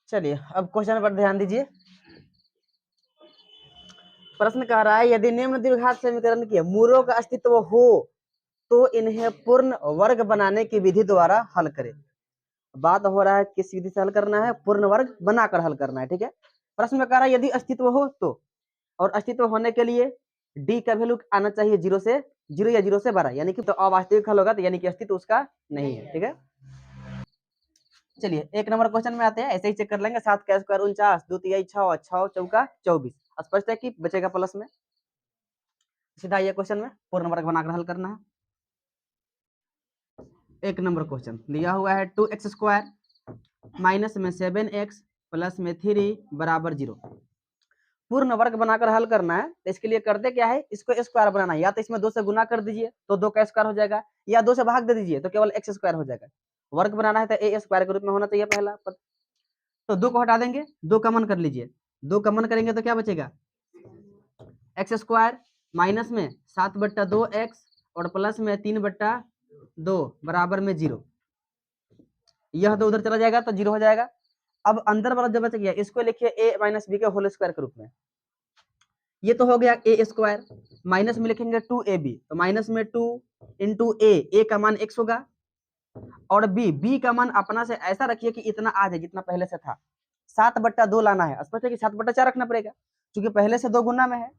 चलिए अब क्वेश्चन पर ध्यान दीजिए। प्रश्न कह रहा है यदि निम्न द्विघात समीकरण के मूलों का अस्तित्व हो तो इन्हें पूर्ण वर्ग बनाने की विधि द्वारा हल करें। बात हो रहा है किस विधि से हल करना है, पूर्ण वर्ग बनाकर हल करना है, ठीक है। प्रश्न में कह रहा है यदि अस्तित्व हो तो, और अस्तित्व होने के लिए डी का वैल्यू आना चाहिए 0 से 0 या 0 से बड़ा, यानी कि तो अवास्तविक हल होगा, तो यानी कि अस्तित्व उसका नहीं है, ठीक है। चलिए एक नंबर क्वेश्चन में आते हैं, ऐसे ही चेक कर लेंगे। 7 का स्क्वायर 49, 2 तिहाई 6, 6 चौका 24। स्पष्ट है कि बचेगा प्लस में। सीधा ये क्वेश्चन में पूर्ण वर्ग बनाकर हल करना है। एक नंबर क्वेश्चन दिया हुआ है 2x स्क्वायर माइनस में 7x प्लस में 3 बराबर 0। पूर्ण वर्ग बनाकर हल करना है, तो इसके लिए करते क्या है, इसको स्क्वायर बनाना है। या तो इसमें 2 से गुना कर दीजिए तो 2 का स्क्वायर हो जाएगा, या 2 से भाग दे दीजिए तो केवल x स्क्वायर हो जाएगा। वर्ग बनाना है तो a स्क्वायर के रूप में होना चाहिए पहला पद। तो 2 को हटा देंगे, 2 कॉमन कर लीजिए, 2 कॉमन करेंगे तो क्या बचेगा, एक्स स्क्वायर माइनस में 7/2x और प्लस में 3/2 बराबर में 0। यह 2 उधर चला जाएगा तो 0 हो जाएगा। अब अंदर वाला जो बच गया इसको लिखिए a माइनस बी के होल स्क्वायर के रूप में। ये तो हो गया a स्क्वायर, माइनस में लिखेंगे 2ab, तो माइनस में 2 इंटू a का मान x होगा, और b का मान अपना से ऐसा रखिए कि इतना आ जाए जितना पहले से था। 7/2 लाना है, स्पष्ट है कि 7/4 रखना पड़ेगा क्योंकि पहले से 2 गुना में है।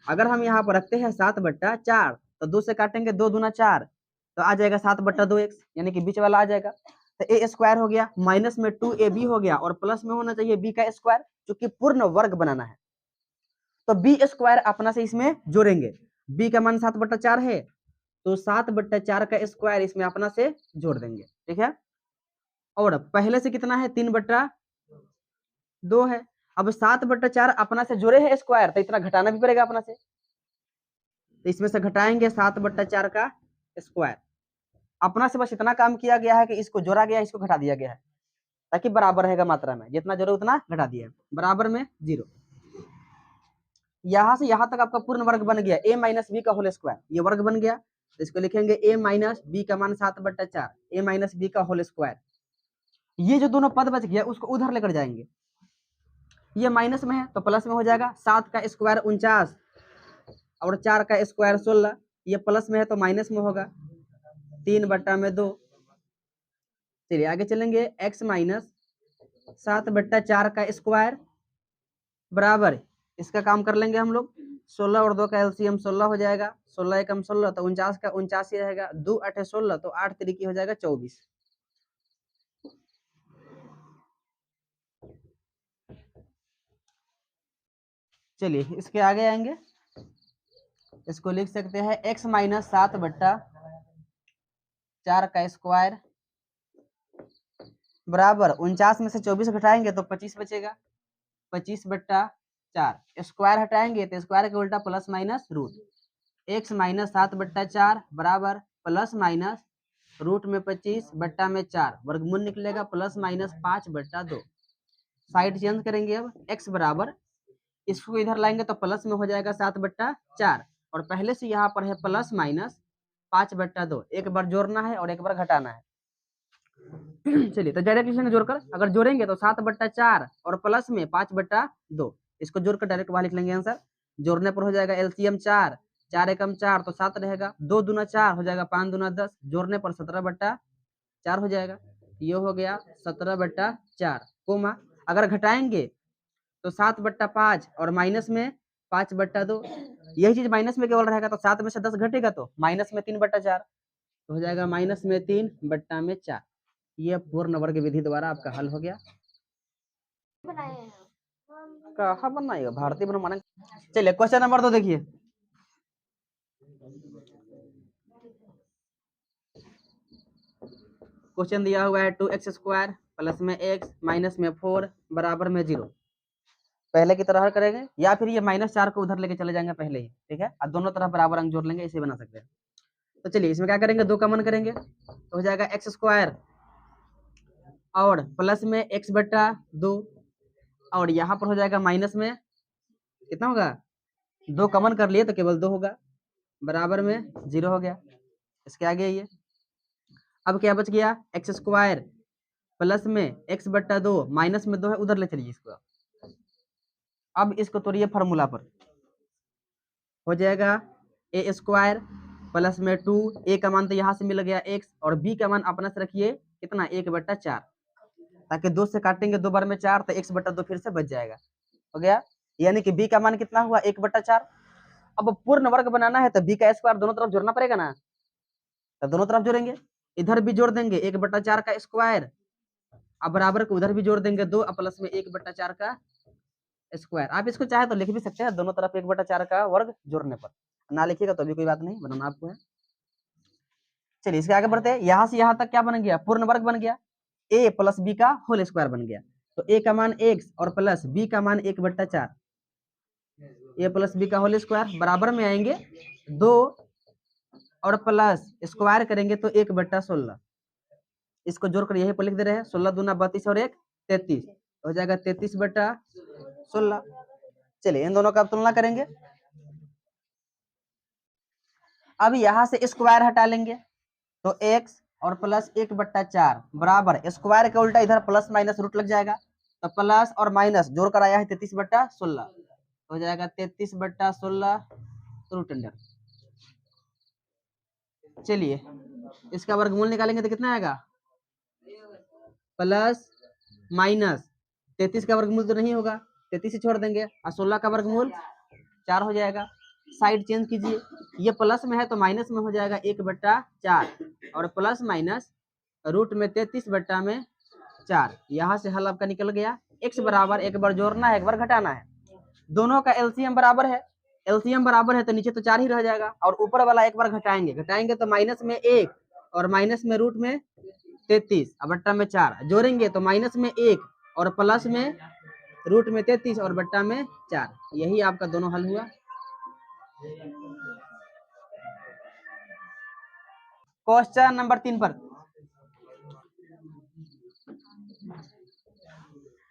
अगर हम यहाँ पर रखते हैं 7/4 तो 2 से काटेंगे, 2 दूना 4, तो आ जाएगा 7/2x, यानी कि बीच वाला आ जाएगा। तो ए स्क्वायर हो गया, माइनस में 2ab हो गया, और प्लस में होना चाहिए b का स्क्वायर, क्योंकि पूर्ण वर्ग बनाना है। तो बी स्क्वायर अपना से इसमें जोड़ेंगे, b का मान 7/4 है, तो 7/4 का स्क्वायर इसमें अपना से जोड़ देंगे, ठीक है। और पहले से कितना है, 3/2 है। अब 7/4 अपना से जोड़े है स्क्वायर, तो इतना घटाना भी पड़ेगा अपना से, तो इसमें से घटाएंगे 7/4 का स्क्वायर। अपना से बस इतना काम किया गया है कि इसको जोड़ा गया, इसको घटा दिया गया है, ताकि बराबर रहेगा मात्रा में, जितना जोड़े उतना घटा दिया है, बराबर में 0। यहां से यहां तक आपका पूर्ण वर्ग बन गया, a माइनस बी का होल स्क्वायर, ये वर्ग बन गया। तो इसको लिखेंगे a माइनस बी का मान 7/4, a माइनस बी का होल स्क्वायर। ये जो दोनों पद बच गया उसको उधर लेकर जाएंगे, ये माइनस में है तो प्लस में हो जाएगा। 7 का स्क्वायर 49 और 4 का स्क्वायर 16, ये प्लस में है तो माइनस में होगा, 3/2। चलिए आगे चलेंगे, x माइनस 7/4 का स्क्वायर बराबर, इसका काम कर लेंगे हम लोग, 16 और 2 का एलसीएम 16 हो जाएगा, 16 एकम 16 तो 49 का 49 ही रहेगा, 2 8 16 तो 8 3 हो जाएगा 24। चलिए इसके आगे आएंगे, इसको लिख सकते हैं x माइनस 7/4 का स्क्वायर बराबर 49 में से 24 घटाएंगे तो 25 बचेगा, 25/4। स्क्वायर हटाएंगे तो स्क्वायर के उल्टा plus minus root, x minus 7/4 बराबर प्लस माइनस रूट में 25/4, वर्गमूल निकलेगा प्लस माइनस 5/2। साइड चेंज करेंगे, अब x बराबर, इसको इधर लाएंगे तो प्लस में हो जाएगा 7/4, और पहले से यहाँ पर है प्लस माइनस 5/2, एक बार जोड़ना है और एक बार घटाना है। चलिए तो डायरेक्ट इसे जोड़कर अगर जोड़ेंगे तो 7/4 और प्लस में 5/2, इसको जोड़कर डायरेक्ट वहां लिख लेंगे आंसर। जोड़ने पर हो जाएगा एलसीएम 4, 4 एकम 4 तो 7 रहेगा, 2 दूना 4 हो जाएगा, 5 दूना 10, जोड़ने पर 17/4 हो जाएगा। ये हो गया 17/4, कोमा अगर घटाएंगे तो 7/5 और माइनस में 5/2, यही चीज माइनस में केवल रहेगा, तो 7 में से 10 घटेगा तो माइनस में 3/4, तो हो जाएगा माइनस में 3/4। ये पूर्ण वर्ग विधि द्वारा आपका हल हो गया। कहा बनाएगा भारतीय ब्रह्मांड। चलिए क्वेश्चन नंबर 2 देखिए, क्वेश्चन दिया हुआ है 2x स्क्वायर प्लस में x माइनस में 4 बराबर में 0। पहले की तरह करेंगे या फिर ये -4 को उधर लेके चले जाएंगे पहले ही, ठीक है। अब दोनों तरफ बराबर अंक जोड़ लेंगे, इसे बना सकते हैं। तो चलिए इसमें क्या करेंगे, 2 कॉमन करेंगे तो हो जाएगा x स्क्वायर और प्लस में x/2, और यहाँ पर हो जाएगा माइनस में कितना होगा, 2 कॉमन कर लिए तो केवल 2 होगा, बराबर में 0 हो गया। इसके आगे ये अब क्या बच गया, x स्क्वायर प्लस में x बट्टा 2 माइनस में 2 है, उधर ले चलिए इसको। अब इसको तोड़िए फार्मूला पर, हो जाएगा ए स्क्वायर प्लस में 2, ए का मान तो यहाँ से मिल गया x, और b का मान अपना से रखिए कितना 1/4, ताकि 2 से काटेंगे 2 बार में 4, तो x/2 फिर से बच जाएगा, हो गया। यानी कि b का मान कितना हुआ 1/4। अब पूर्ण वर्ग बनाना है तो b का स्क्वायर दोनों तरफ जोड़ना पड़ेगा ना, तो दोनों तरफ जोड़ेंगे, इधर भी जोड़ देंगे 1/4 का स्क्वायर, अब बराबर को उधर भी जोड़ देंगे 2, प्लस में 1/4 का स्क्वायर। आप इसको चाहे तो लिख भी सकते हैं, दोनों तरफ 1/4 का वर्ग जोड़ने पर, ना लिखिएगा तो भी कोई बात नहीं, बनाना आपको है। चलिए इसके आगे बढ़ते हैं, यहाँ से यहाँ तक क्या बन गया, पूर्ण वर्ग बन गया, a प्लस बी का होल स्क्वायर बन गया। तो a का मान x और प्लस b का मान 1/4, a प्लस बी का होल स्क्वायर बराबर में आएंगे 2 और प्लस स्क्वायर करेंगे तो 1/16, इसको जोड़कर यही पर लिख दे रहे हैं, 16 दूना 32 और 1 33, हो जाएगा 33/16। चलिए इन दोनों का तुलना करेंगे। अब यहाँ से स्क्वायर हटा लेंगे तो x और प्लस 1/4 बराबर स्क्वायर के उल्टा इधर प्लस माइनस रूट लग जाएगा, तो प्लस और माइनस जोड़कर आया है 33/16, हो जाएगा 33/16 रूट अंडर। चलिए इसका वर्गमूल निकालेंगे तो कितना आएगा, प्लस माइनस 33 का वर्गमूल तो नहीं होगा, 33 से छोड़ देंगे, और 16 का वर्गमूल 4 हो जाएगा। साइड चेंज कीजिए, ये प्लस में है तो माइनस में हो जाएगा 1/4, और प्लस माइनस रूट में 33/4, यहाँ से हल आपका निकल गया। x बराबर, एक बार जोड़ना है एक बार घटाना है, दोनों का एलसीएम बराबर है, एलसीएम बराबर है तो नीचे तो 4 ही रह जाएगा, और ऊपर वाला एक बार घटाएंगे तो माइनस में 1 और माइनस में रूट में 33 और बट्टा में 4, जोड़ेंगे तो माइनस में 1 और प्लस में रूट में 33 और बट्टा में 4, यही आपका दोनों हल हुआ। क्वेश्चन नंबर 3 पर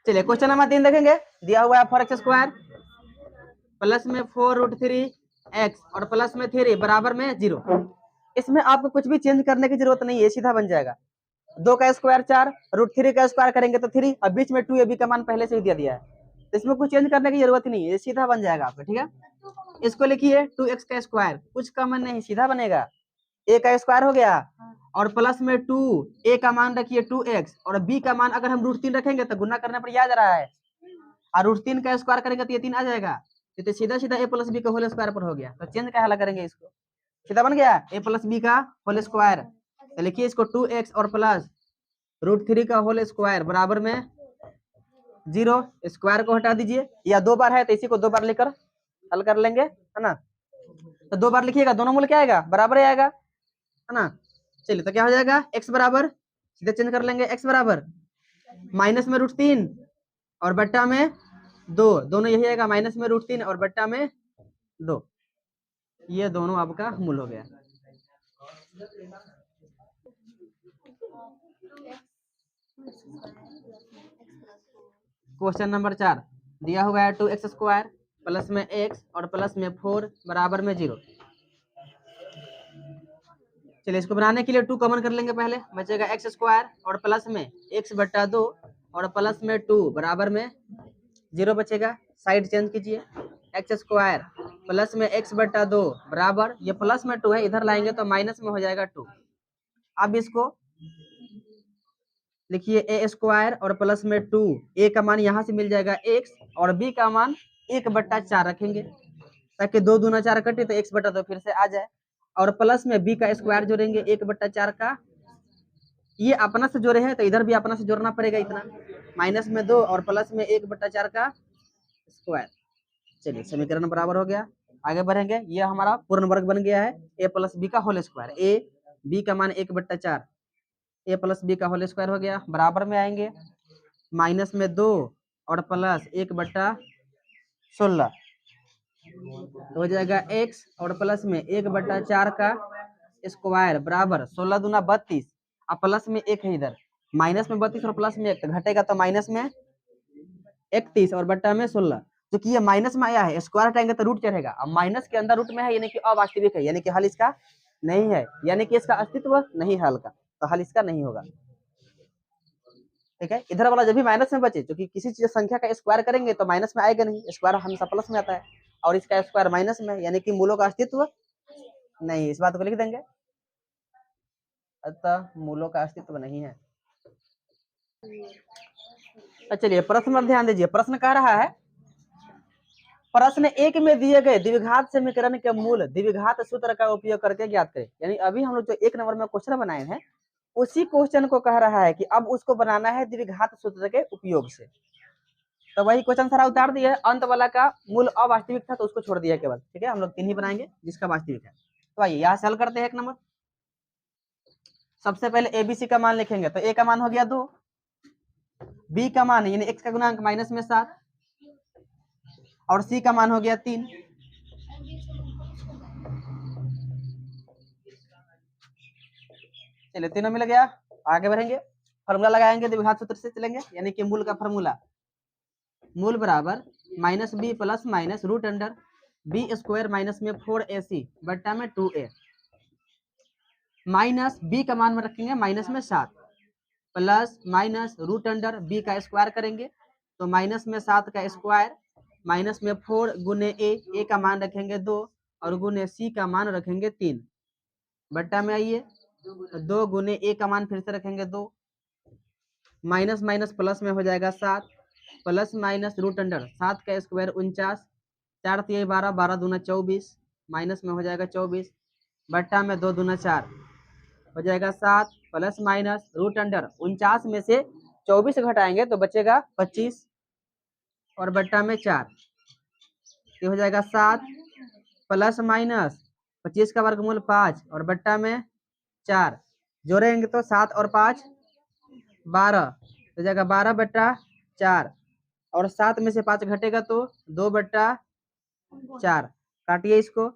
चलिए, क्वेश्चन नंबर 3 देखेंगे, दिया हुआ है 4x² प्लस में 4√3x और प्लस में 3 बराबर में 0। इसमें आपको कुछ भी चेंज करने की जरूरत नहीं है, सीधा बन जाएगा। 2 का स्क्वायर 4, √3 का स्क्वायर करेंगे तो 3, और बीच में 2ab का मान पहले से ही दिया है, तो इसमें कुछ चेंज करने की जरूरत नहीं है, ये सीधा बन जाएगा आपका, ठीक है। इसको लिखिए 2x का स्क्वायर, कुछ कॉमन नहीं, सीधा बनेगा, a का स्क्वायर हो गया, और प्लस में 2, a का मान रखिए 2x, और b का मान अगर हम √3 रखेंगे तो गुना करने पर याद आ रहा है, और √3 का स्क्वायर करेंगे तो ये 3 आ जाएगा, तो सीधा सीधा a प्लस बी का होल स्क्वायर पर हो गया, तो चेंज क्या हल करेंगे, इसको सीधा बन गया a प्लस बी का होल स्क्वायर। तो लिखिए इसको 2x और प्लस √3 का होल स्क्वायर बराबर में 0, स्क्वायर को हटा दीजिए, या 2 बार है तो इसी को 2 बार लेकर हल कर लेंगे, है ना। तो 2 बार लिखिएगा, दोनों मूल क्या आएगा, बराबर ही आएगा, है ना। चलिए तो क्या हो जाएगा, x बराबर, सीधे चेंज कर लेंगे, x बराबर माइनस में √3 और बट्टा में 2, दोनों यही आएगा, माइनस में √3 और बट्टा में 2, ये दोनों आपका मूल हो गया। क्वेश्चन नंबर 4 दिया हुआ है 2x² प्लस में x और प्लस में 4 बराबर में 0। चलिए इसको बनाने के लिए 2 कॉमन कर लेंगे, पहले बचेगा x² और प्लस में x/2 और प्लस में 2 बराबर में 0 बचेगा। साइड चेंज कीजिए, x² प्लस में x/2 बराबर, ये प्लस में 2 है, इधर लाएंगे तो माइनस में हो जाएगा 2। अब इसको लिखिए a² और प्लस में 2, a का मान यहाँ से मिल जाएगा x, और b का मान 1/4 रखेंगे, ताकि 2 दूना 4 कटे तो x/2 फिर से आ जाए, और प्लस में b का स्क्वायर जोड़ेंगे 1/4 का, ये अपना से जोड़े हैं तो इधर भी अपना से जोड़ना पड़ेगा, इतना माइनस में 2 और प्लस में 1/4 का स्क्वायर। चलिए समीकरण बराबर हो गया, आगे बढ़ेंगे। ये हमारा पूर्ण वर्ग बन गया है a प्लस बी का होल स्क्वायर, a b का मान 1/4, a प्लस बी का होल स्क्वायर हो गया, बराबर में आएंगे माइनस में 2 और प्लस 1/16, हो जाएगा x और प्लस में 1/4 का स्क्वायर बराबर 16 दूना 32, और प्लस में 1 है इधर, माइनस में 32 और प्लस में 1 तो घटेगा, तो माइनस में 31 और बट्टा में 16, क्योंकि ये माइनस में आया है, स्क्वायर हटाएंगे तो रूट चढ़ेगा, अब माइनस के अंदर रूट में है, यानी कि अवास्तविक है, यानी कि हल इसका नहीं है, यानी कि इसका अस्तित्व नहीं है हल का, तो हल इसका नहीं होगा। ठीक है, इधर वाला जब भी माइनस में बचे, क्योंकि किसी चीज संख्या का स्क्वायर करेंगे तो माइनस में आएगा नहीं, स्क्वायर हमेशा प्लस में आता है, और इसका स्क्वायर माइनस में, यानी कि मूलों का अस्तित्व नहीं। इस बात को लिख देंगे, अतः मूलों का अस्तित्व नहीं है। चलिए प्रश्न पर ध्यान दीजिए, प्रश्न कह रहा है प्रश्न एक में दिए गए द्विघात समीकरण के मूल द्विघात सूत्र का उपयोग करके ज्ञात करें। यानी अभी हम लोग जो एक नंबर में क्वेश्चन बनाए हैं उसी क्वेश्चन को कह रहा है कि अब उसको बनाना है द्विघात सूत्र के उपयोग से। तो वही क्वेश्चन सारा उतार दिया है, अंत वाला का मूल अवास्तविक था तो उसको छोड़ दिया केवल। ठीक है, हम लोग 3 ही बनाएंगे जिसका वास्तविक है। तो आइए यहाँ से हल करते हैं एक नंबर। सबसे पहले एबीसी का मान लिखेंगे, तो ए का मान हो गया 2, बी का मान यानी एक्स का गुणांक माइनस में 7, और सी का मान हो गया 3। चलिए तीनों मिल गया, आगे बढ़ेंगे, फॉर्मूला लगाएंगे, द्विघात सूत्र से चलेंगे, यानी कि मूल का फॉर्मूला, मूल बराबर minus B plus minus root under B square minus में 4ac बट्टा में 2a, माइनस बी का मान में रखेंगे माइनस में 7, plus minus root under B का स्क्वायर करेंगे तो माइनस में 7 का स्क्वायर माइनस में 4 गुने ए का मान रखेंगे 2 और गुने सी का मान रखेंगे 3, बट्टा में आइए 2 गुने ए का मान फिर से रखेंगे 2, माइनस माइनस प्लस में हो जाएगा 7, प्लस माइनस रूट अंडर 7 का स्क्वायर 49, 4 3 12, 12 दूना 24, माइनस में हो जाएगा 24, बट्टा में 2 दूना 4 हो जाएगा 7, प्लस माइनस रूट अंडर 49 में से 24 घटाएंगे तो बचेगा 25 और बट्टा में 4, ये हो जाएगा 7 प्लस माइनस 25 का वर्गमूल 5 और बट्टा में 4, जोड़ेंगे तो 7 और 5 12 हो जाएगा 12 बट्टा 4, और 7 में से 5 घटेगा तो 2 बट्टा 4, काटिए इसको,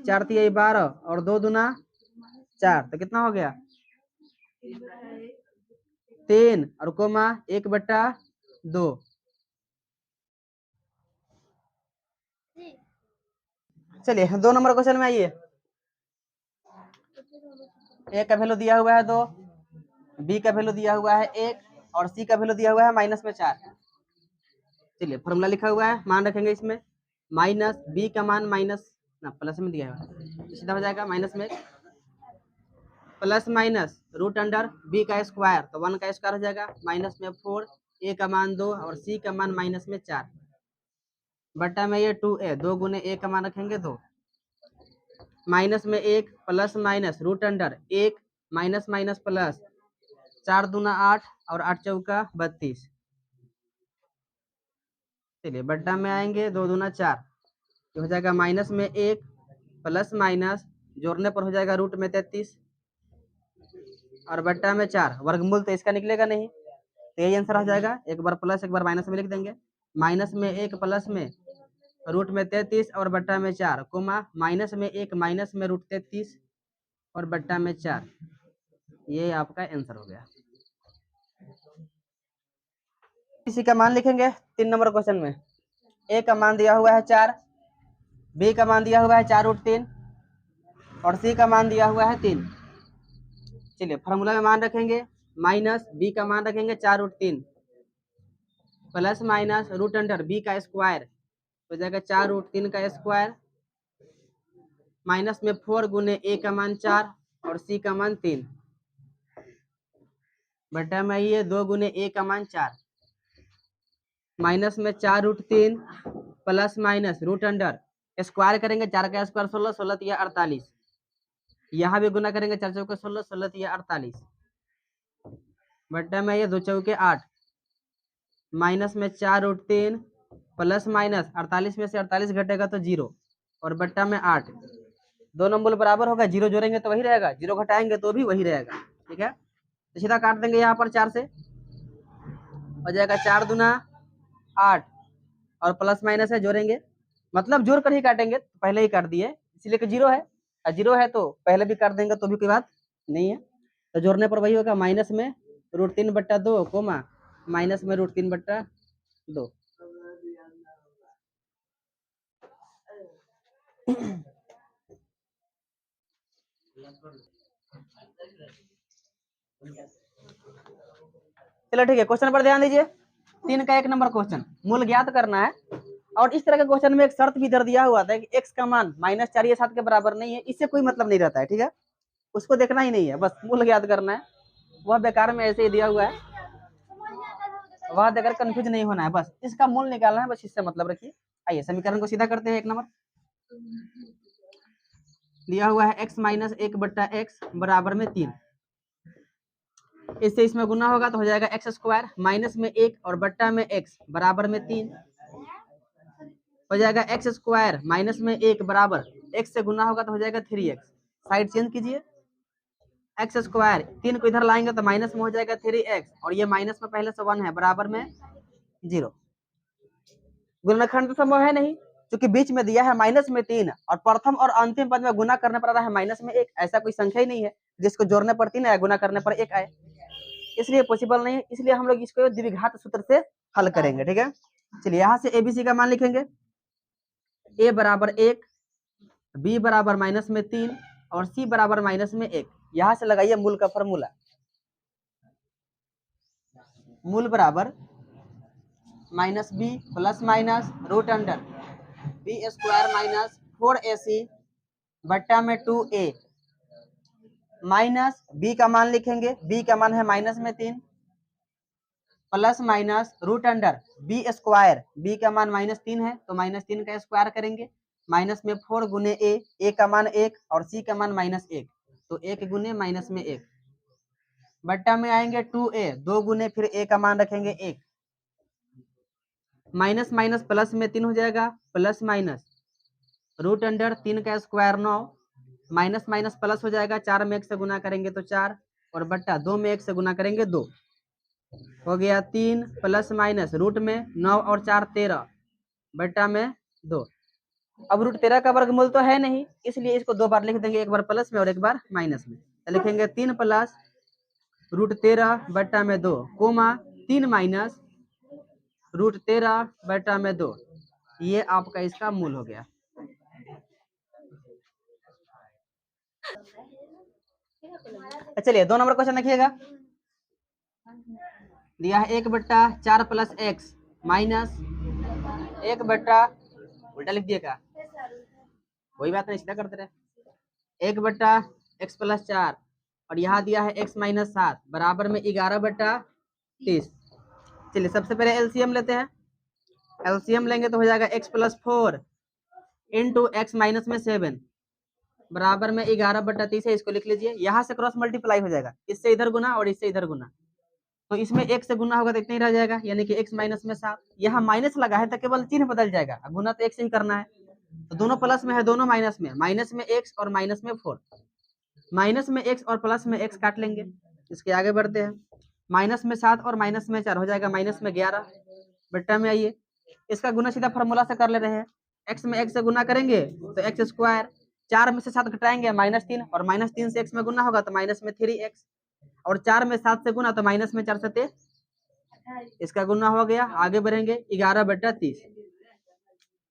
4 3 12 और 2 दूना 4, तो कितना हो गया 3 और कोमा 1 बट्टा 2। चलिए 2 नंबर क्वेश्चन में आइए, ए का वैल्यू दिया हुआ है 2, बी का वैल्यू दिया हुआ है 1 और सी का वैल्यू दिया हुआ है माइनस में 4। चलिए फॉर्मूला लिखा हुआ है, मान रखेंगे इसमें, माइनस बी का मान माइनस ना प्लस में दिया हुआ है तो सीधा हो जाएगा माइनस में plus minus root under B का स्क्वायर तो 1 का स्क्वायर हो जाएगा माइनस में 4, ए का मान 2 और सी का मान माइनस में 4, बट्टा में ये 2a 2 गुने ए का मान रखेंगे 2, माइनस में 1 plus minus root under 1 minus minus plus 4 दूना 8 और 8 चौका 32। चलिए बट्टा में आएंगे 2 दूना 4, तो हो जाएगा माइनस में 1 प्लस माइनस जोड़ने पर हो जाएगा रूट में 33 और बट्टा में 4, वर्गमूल तो इसका निकलेगा नहीं तो यही आंसर हो जाएगा, एक बार प्लस एक बार माइनस में लिख देंगे, माइनस में 1 प्लस में रूट में 33 और बट्टा में 4 कोमा माइनस में 1 माइनस में रूट 33 और बट्टा में 4, ये आपका आंसर हो गया। इसी का मान लिखेंगे 3 नंबर क्वेश्चन में, ए का मान दिया हुआ है 4, बी का मान दिया हुआ है 4 रूट 3 और सी का मान दिया हुआ है 3। चलिए फार्मूला में मान रखेंगे, माइनस बी का मान रखेंगे 4 root 3 plus minus root under B का स्क्वायर हो जाएगा 4 रूट 3 का स्क्वायर माइनस में 4 गुने ए का मान 4 और सी का मान 3, बटा में आइए 2 गुने ए का मान 4 माइनस में 4 root 3 plus minus root under square करेंगे 4 का स्क्वायर 16 16 या 48, यहाँ भी गुना करेंगे 4 चौके 16 16 या 48, बट्टा में ये 2 चौके 8 माइनस में 4 रूट 3 प्लस माइनस 48 में से 48 घटेगा तो 0 और बट्टा में 8, 2 नंबर बराबर होगा, 0 जोड़ेंगे तो वही रहेगा, 0 घटाएंगे तो भी वही रहेगा। ठीक है, तो सीधा काट देंगे यहाँ पर 4 से, हो जाएगा 4 दूना 8 और प्लस माइनस है जोड़ेंगे, मतलब जोड़ कर ही काटेंगे, पहले ही काट दिए इसलिए कि 0 है, 0 है तो पहले भी काट देंगे तो भी कोई बात नहीं है, तो जोड़ने पर वही होगा माइनस में रूट 3 बट्टा 2 कोमा माइनस में रूट 3 बट्टा 2। चलो ठीक है, क्वेश्चन पर ध्यान दीजिए। 3 का 1 नंबर क्वेश्चन, मूल ज्ञात करना है। और इस तरह के क्वेश्चन में एक शर्त भी इधर दिया हुआ था कि x का मान -4 या 7 के बराबर नहीं है, इससे कोई मतलब नहीं रहता है, ठीक है, उसको देखना ही नहीं है, बस मूल ज्ञात करना है। वह बेकार में ऐसे ही दिया हुआ है, वह देकर कंफ्यूज नहीं होना है, बस इसका मूल निकालना है, बस इससे मतलब रखिए। आइए समीकरण को सीधा करते हैं। 1 नंबर दिया हुआ है x - 1 बट्टा x बराबर में 3, इससे इसमें गुना होगा तो हो जाएगा x² माइनस में 1 और बट्टा में x बराबर में 3 हो जाएगा। x² माइनस में 1 बराबर x से गुना होगा तो हो जाएगा 3x। साइड चेंज कीजिए, x² 3 को इधर लाएंगे तो माइनस में हो जाएगा 3x और ये माइनस में पहले से 1 है, बराबर में 0। गुणनखंड तो संभव है नहीं, क्योंकि बीच में दिया है -3 और प्रथम और अंतिम पद में गुना करने पर आ रहा है -1। ऐसा कोई संख्या ही नहीं है जिसको जोड़ने पर 3 आए, गुना करने पर 1 आए, इसलिए पॉसिबल नहीं है। इसलिए हम लोग इसको द्विघात सूत्र से हल करेंगे, ठीक है। चलिए यहाँ से ABC का मान लिखेंगे, A बराबर 1, B बराबर -3 और C बराबर -1। यहाँ से लगाइए मूल का फॉर्मूला, मूल बराबर -b plus minus root under b² -4ac बट्टा में 2a माइनस b का मान लिखेंगे, b का मान है -3 plus minus root under b², b का मान -3 है तो -3 का स्क्वायर करेंगे, माइनस में 4 गुने a का मान 1 और c का मान -1 तो 1 गुने -1 बट्टा में आएंगे 2a, 2 गुने फिर a का मान रखेंगे 1, माइनस माइनस प्लस में 3 हो जाएगा, प्लस माइनस रूट अंडर 3 का स्क्वायर 9 माइनस माइनस प्लस हो जाएगा, 4 में 1 से गुना करेंगे तो 4 और बट्टा 2 में 1 से गुना करेंगे 2 हो गया 3 प्लस माइनस रूट में 9 और 4 13 बट्टा में 2। अब रूट 13 का वर्गमूल तो है नहीं, इसलिए इसको 2 बार लिख देंगे, एक बार प्लस में और एक बार माइनस में, तो लिखेंगे 3 प्लस रूट 13 बट्टा में 2 कोमा 3 माइनस रूट 13 बट्टा में 2। ये आपका इसका मूल हो गया। चलिए 2 नंबर क्वेश्चन देखिएगा, दिया है 1/4 प्लस एक्स माइनस 1/, उल्टा लिख दिएगा, कोई बात नहीं, सीधा करते रहे, 1/x प्लस 4 और यहाँ दिया है x - 7 बराबर में 11/30। चलिए सबसे पहले एलसीएम लेते हैं, एलसीएम लेंगे तो हो जाएगा x + 4 इंटू x माइनस में 7 बराबर में 11/30 है, इसको लिख लीजिए। यहाँ से क्रॉस मल्टीप्लाई हो जाएगा, इससे इधर गुना और इससे इधर गुना, तो इसमें 1 से गुना होगा तो इतना ही रह जाएगा, यानी कि x माइनस में 7। यहाँ माइनस लगा है तो केवल चिन्ह बदल जाएगा, गुना तो 1 से ही करना है, तो दोनों प्लस में है दोनों माइनस में x और माइनस में 4, माइनस में x और प्लस में x काट लेंगे। इसके आगे बढ़ते हैं, माइनस में 7 और माइनस में 4 हो जाएगा माइनस में 11 बट्टा में। आइए इसका गुना सीधा फॉर्मूला से कर ले रहे हैं, x में x से गुना करेंगे तो x², 4 में से 7 घटाएंगे -3 और -3 से x में गुना होगा तो माइनस में 3x और 4 में 7 से गुना तो माइनस में 4 से 23, इसका गुना हो गया। आगे बढ़ेंगे 11/30,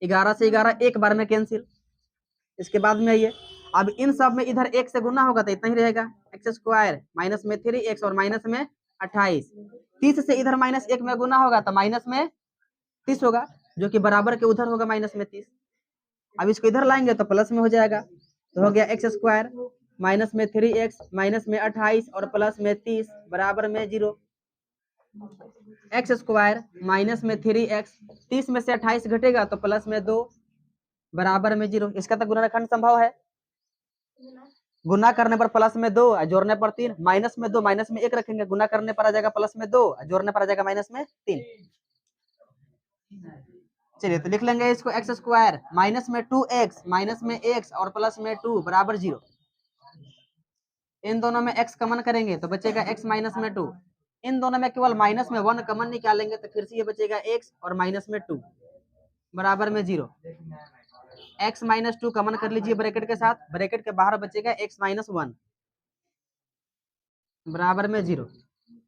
11 से 11 एक बार में कैंसिल। इसके बाद में आइए, अब इन सब में इधर 1 से गुना होगा तो इतना ही रहेगा, x² माइनस में 3x और माइनस में 28, 30 से इधर -1 में गुना होगा तो माइनस में 30 होगा, जो कि बराबर के उधर होगा माइनस में 30। अब इसको इधर लाएंगे तो प्लस में हो जाएगा, तो हो गया x² माइनस में 3x माइनस में 28 और प्लस में 30 बराबर में 0। x² माइनस में 3x, 30 में से 28 घटेगा तो प्लस में 2 बराबर में 0। इसका तो गुणनखंड संभव है, गुना करने पर प्लस में 2 जोड़ने पर 3, माइनस में 2 माइनस में 1 रखेंगे, गुना करने पर आ जाएगा प्लस में 2 जोड़ने पर आ जाएगा माइनस में 3। चलिए तो लिख लेंगे इसको x² माइनस में 2x माइनस में x और प्लस में 2 बराबर 0। इन दोनों में x कॉमन करेंगे तो बचेगा x माइनस में 2, इन दोनों में केवल माइनस में 1 कॉमन निकालेंगे तो फिर से ये बचेगा x और माइनस में 2 बराबर में 0। x - 2 कॉमन कर लीजिए ब्रैकेट के साथ, ब्रैकेट के बाहर बचेगा x - 1 बराबर में 0।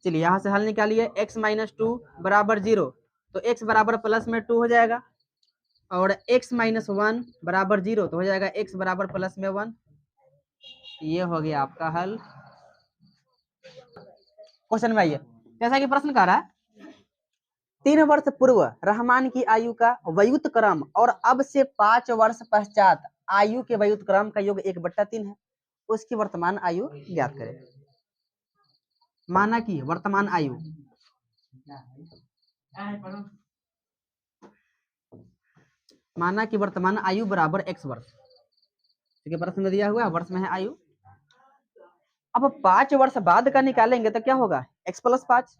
चलिए यहाँ से हल निकालिए, x - 2 बराबर 0 तो x बराबर प्लस में 2 हो जाएगा और x - 1 बराबर 0 तो हो जाएगा x बराबर प्लस में 1। ये हो गया आपका हल। क्वेश्चन में आइए, जैसा कि प्रश्न कह रहा है 3 वर्ष पूर्व रहमान की आयु का व्युत क्रम और अब से 5 वर्ष पश्चात आयु के व्युत क्रम का योग 1/3 है, उसकी वर्तमान आयु ज्ञात करें। माना कि वर्तमान आयु बराबर x वर्ष, ठीक है, प्रश्न में दिया हुआ है वर्ष में है आयु। अब 5 वर्ष बाद का निकालेंगे तो क्या होगा x + 5,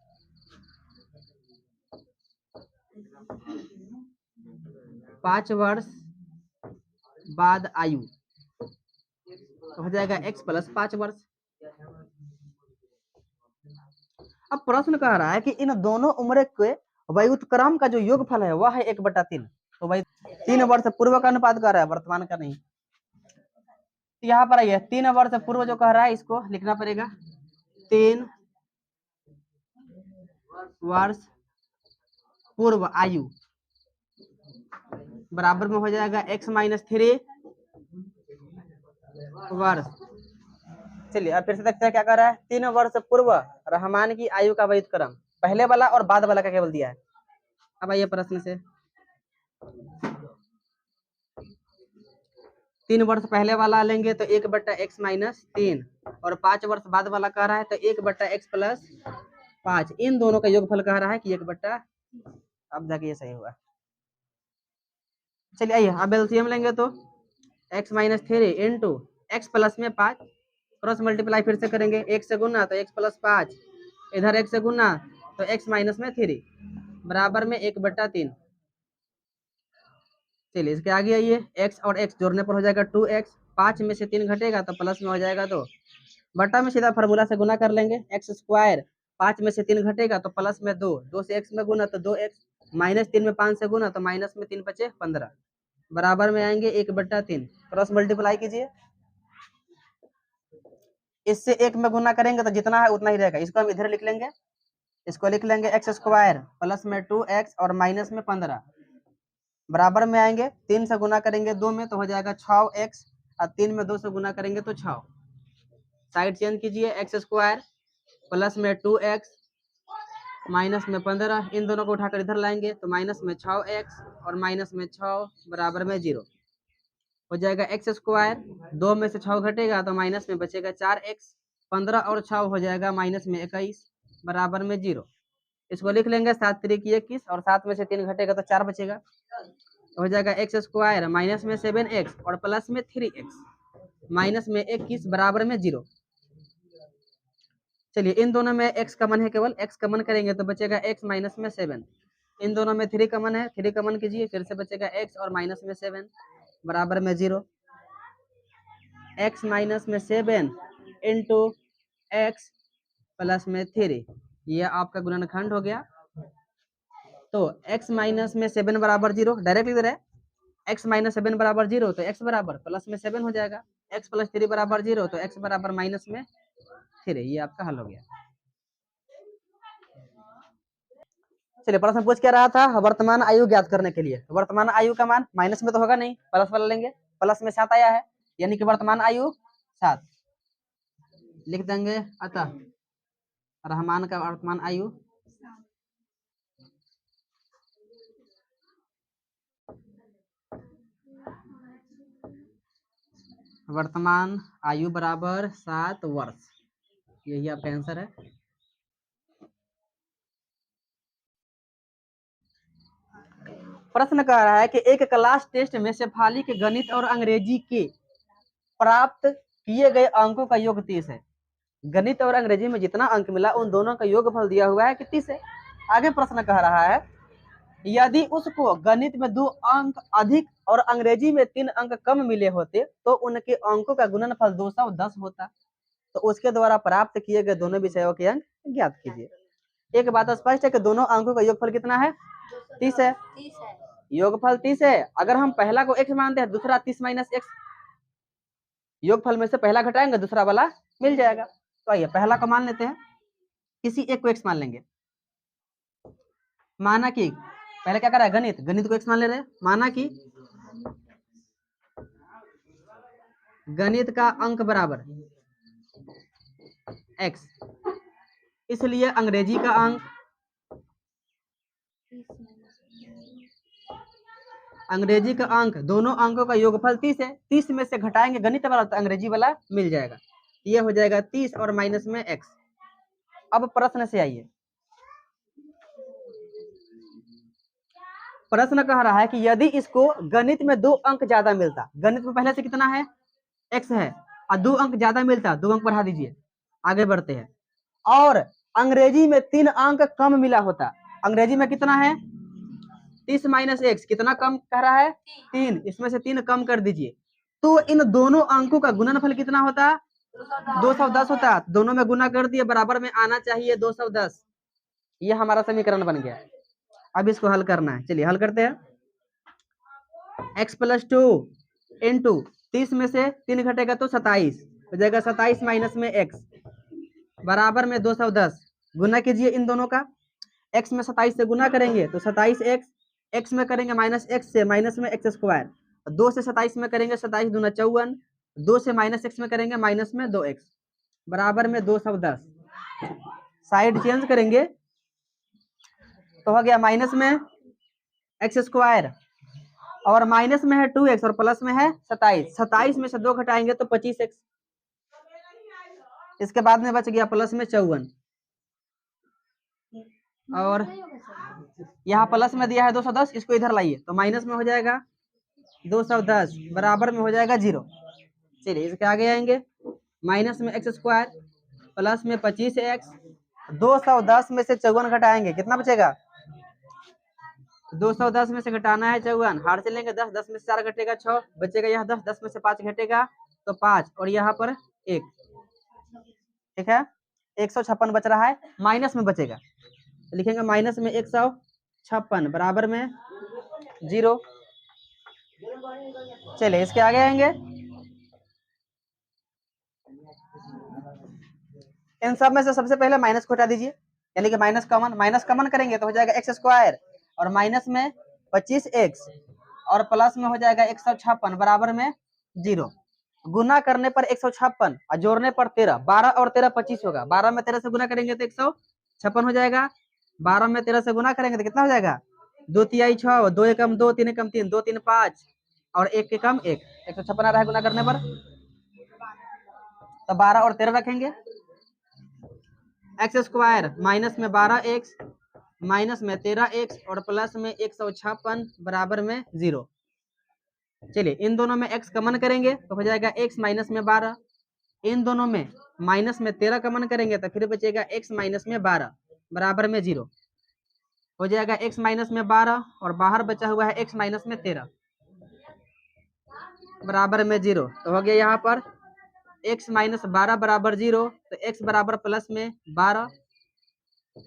5 वर्ष बाद आयु तो हो जाएगा x + 5 वर्ष। अब प्रश्न कह रहा है कि इन दोनों उम्र के व्युत्क्रम का जो योगफल है वह है 1/3। तो भाई 3 वर्ष पूर्व का अनुपात कह रहा है, वर्तमान का नहीं। तो यहाँ पर आइए 3 वर्ष पूर्व जो कह रहा है इसको लिखना पड़ेगा 3 वर्ष पूर्व आयु बराबर में हो जाएगा x - 3 वर्ष। चलिए अब फिर से देखते हैं क्या कर रहा है। 3 वर्ष पूर्व रहमान की आयु का व्युत्क्रम, पहले वाला और बाद वाला का केवल दिया है। अब आइए प्रश्न से 3 वर्ष पहले वाला लेंगे तो 1/x - 3 और 5 वर्ष बाद वाला कह रहा है तो 1/x + 5, इन दोनों का योगफल कह रहा है कि 1/, अब जाके ये सही हुआ। चलिए आइए अब एलसीएम लेंगे तो x - 3 इंटू x प्लस में 5, क्रॉस मल्टीप्लाई फिर से करेंगे, 1 से गुना तो x + 5, इधर 1 से गुना तो x - 3 बराबर में 1/3। चलिए इसके आगे आइए, x और x जोड़ने पर हो जाएगा 2x, 5 में से 3 घटेगा तो प्लस में हो जाएगा 2, बटा में सीधा फार्मूला से गुना कर लेंगे, x², 5 में से 3 घटेगा तो प्लस में 2, 2 से x में गुना तो 2x, -3 में 5 से गुना तो माइनस में 3 बचे 15, बराबर में आएंगे 1/3। क्रॉस मल्टीप्लाई कीजिए, इससे 1 में गुना करेंगे तो जितना है उतना ही रहेगा, इसको हम इधर लिख लेंगे, इसको लिख लेंगे x² प्लस में 2x और माइनस में 15 बराबर में आएंगे, 3 से गुना करेंगे 2 में तो हो जाएगा 6x और 3 में 2 से गुना करेंगे तो 6। साइड चेंज कीजिए, x² प्लस में 2x माइनस में 15, इन दोनों को उठाकर इधर लाएंगे तो माइनस में 6x और माइनस में 6 बराबर में 0 हो जाएगा। x² 2 में से 6 घटेगा तो माइनस में बचेगा 4x, 15 और 6 हो जाएगा माइनस में 21 बराबर में 0। इसको लिख लेंगे 7 3 की 21 और 7 में से 3 घटेगा तो 4 बचेगा, तो हो जाएगा x² माइनस में 7x और प्लस में 3x माइनस में 21 बराबर में 0। चलिए इन दोनों में x कमन है, केवल x कमन करेंगे तो बचेगा x माइनस में 7, इन दोनों में 3 कमन है, 3 कमन कीजिए, फिर से बचेगा x और माइनस में 7 बराबर में 0। x माइनस में 7 इंटू x प्लस में 3, ये आपका गुणनखंड हो गया। तो x माइनस में 7 बराबर 0, डायरेक्ट इधर है, x माइनस 7 बराबर 0 तो x बराबर प्लस में 7 हो जाएगा, x प्लस 3 बराबर 0 तो x बराबर माइनस में 3, ये आपका हल हो गया। चलिए प्रश्न पूछ क्या रहा था, वर्तमान आयु ज्ञात करने के लिए। वर्तमान आयु का मान माइनस में तो होगा नहीं, प्लस वाला लेंगे, प्लस में 7 आया है यानी कि वर्तमान आयु 7 लिख देंगे। अतः रहमान का वर्तमान आयु बराबर 7 वर्ष, यही आपका आंसर है। प्रश्न कह रहा है कि एक क्लास टेस्ट में शेफाली के गणित और अंग्रेजी के प्राप्त किए गए अंकों का योग 30 है। गणित और अंग्रेजी में जितना अंक मिला उन दोनों का योगफल दिया हुआ है कि 30 है। आगे प्रश्न कह रहा है यदि उसको गणित में 2 अंक अधिक और अंग्रेजी में 3 अंक कम मिले होते तो उनके अंकों का गुणनफल 210 होता, तो उसके द्वारा प्राप्त किए गए दोनों विषयों के अंक ज्ञात कीजिए। एक बात स्पष्ट है कि दोनों अंकों का योगफल कितना है, 30 है। योगफल 30 है, अगर हम पहला को x मानते हैं, दूसरा 30 - x, योगफल में से पहला घटाएंगे दूसरा वाला मिल जाएगा। तो आइए पहला को मान लेते हैं, किसी एक को x मान लेंगे। माना कि पहले क्या कर रहा है, गणित, गणित को x मान ले रहे हैं। माना कि गणित का अंक बराबर x, इसलिए अंग्रेजी का अंक, अंग्रेजी का अंक, दोनों अंकों का योगफल 30 है। 30 में से घटाएंगे गणित वाला तो अंग्रेजी वाला मिल जाएगा। ये हो जाएगा 30 और माइनस में x। अब प्रश्न से आइए, प्रश्न कह रहा है कि यदि इसको गणित में 2 अंक ज्यादा मिलता, गणित में पहले से कितना है x है, और 2 अंक ज्यादा मिलता, 2 अंक बढ़ा दीजिए, आगे बढ़ते हैं, और अंग्रेजी में 3 अंक कम मिला होता, अंग्रेजी में कितना है 30 माइनस x, कितना कम कह रहा है 3, इसमें से 3 कम कर दीजिए, तो इन दोनों अंकों का गुणनफल कितना होता 210 होता। दोनों में गुना कर दिए, बराबर में आना चाहिए 210। ये हमारा समीकरण बन गया। अब इसको हल करना है, चलिए हल करते हैं। x प्लस 2 इंटू 30 में से 3 घटेगा तो 27 हो जाएगा, 27 माइनस में x बराबर में 210। गुना कीजिए इन दोनों का, x में 27 से गुना करेंगे तो 27x, x में करेंगे माइनस x से, माइनस में x स्क्वायर, 2 से 27 में करेंगे 27 दूना 54, 2 से माइनस x में करेंगे माइनस में 2x बराबर में 210। साइड चेंज करेंगे तो हो गया माइनस में x स्क्वायर, और माइनस में है 2x और प्लस में है 27। 27 में से 2 घटाएंगे तो 25x, इसके बाद में बच गया प्लस में 54, और यहाँ प्लस में दिया है 210, इसको इधर लाइए तो माइनस में हो जाएगा 210 बराबर में हो जाएगा 0। चलिए इसके आगे आएंगे, माइनस में x स्क्वायर प्लस में 25x, 210 में से 54 घटाएंगे, कितना बचेगा 210 में से घटाना है 54, हार से लेंगे 10, 10 में से 4 घटेगा 6, बचेगा यहाँ 10, 10 में से 5 घटेगा तो 5, और यहाँ पर 1, ठीक है 156 बच रहा है, माइनस में बचेगा लिखेंगे माइनस में 156 बराबर में 0। चलिए इसके आगे आएंगे, इन सब में से सबसे पहले माइनस को हटा दीजिए, यानी कि माइनस कॉमन करेंगे तो हो जाएगा x स्क्वायर, और माइनस में 25x, और प्लस में हो जाएगा 156 बराबर में 0। गुना करने पर 156 और जोड़ने पर 13, 12 और 13 25 होगा, 12 में 13 से गुना करेंगे तो 156 हो जाएगा, 12 में 13 से गुना करेंगे तो कितना हो जाएगा 2 तिहाई 6, 2 एकम 2, 3 एकम 3, 2 3 5, और 1 एकम 1, 156 आ रहा है गुना करने पर, तो 12 और 13 रखेंगे, एक्स स्क्वायर माइनस में 12x माइनस में 13x और प्लस में 156 बराबर में 0। चलिए इन दोनों में x कॉमन करेंगे तो हो जाएगा x माइनस में 12, इन दोनों में माइनस में 13 कॉमन करेंगे तो फिर बचेगा x माइनस में 12 बराबर में 0, हो जाएगा x माइनस में 12 और बाहर बचा हुआ है x माइनस में 13 बराबर में 0, तो हो गया यहाँ पर x माइनस 12 बराबर 0, तो x बराबर प्लस में 12,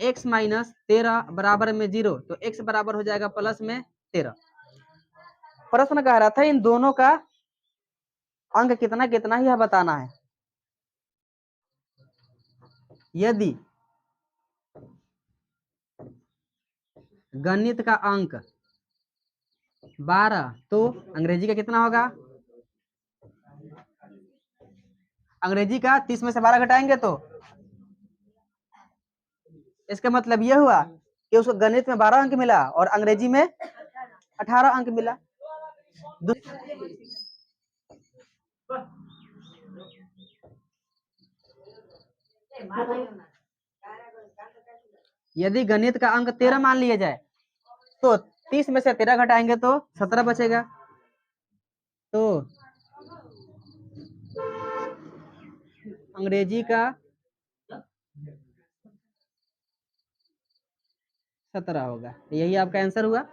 x माइनस 13 बराबर में 0, तो x बराबर हो जाएगा प्लस में 13। प्रश्न कह रहा था इन दोनों का अंक कितना कितना ही बताना है। यदि गणित का अंक 12 तो अंग्रेजी का कितना होगा, अंग्रेजी का 30 में से 12 घटाएंगे तो इसका मतलब यह हुआ कि उसको गणित में 12 अंक मिला और अंग्रेजी में 18 अंक मिला। यदि गणित का अंक 13 मान लिया जाए तो 30 में से 13 घटाएंगे तो 17 बचेगा, तो अंग्रेजी का 17 होगा। यही आपका आंसर हुआ।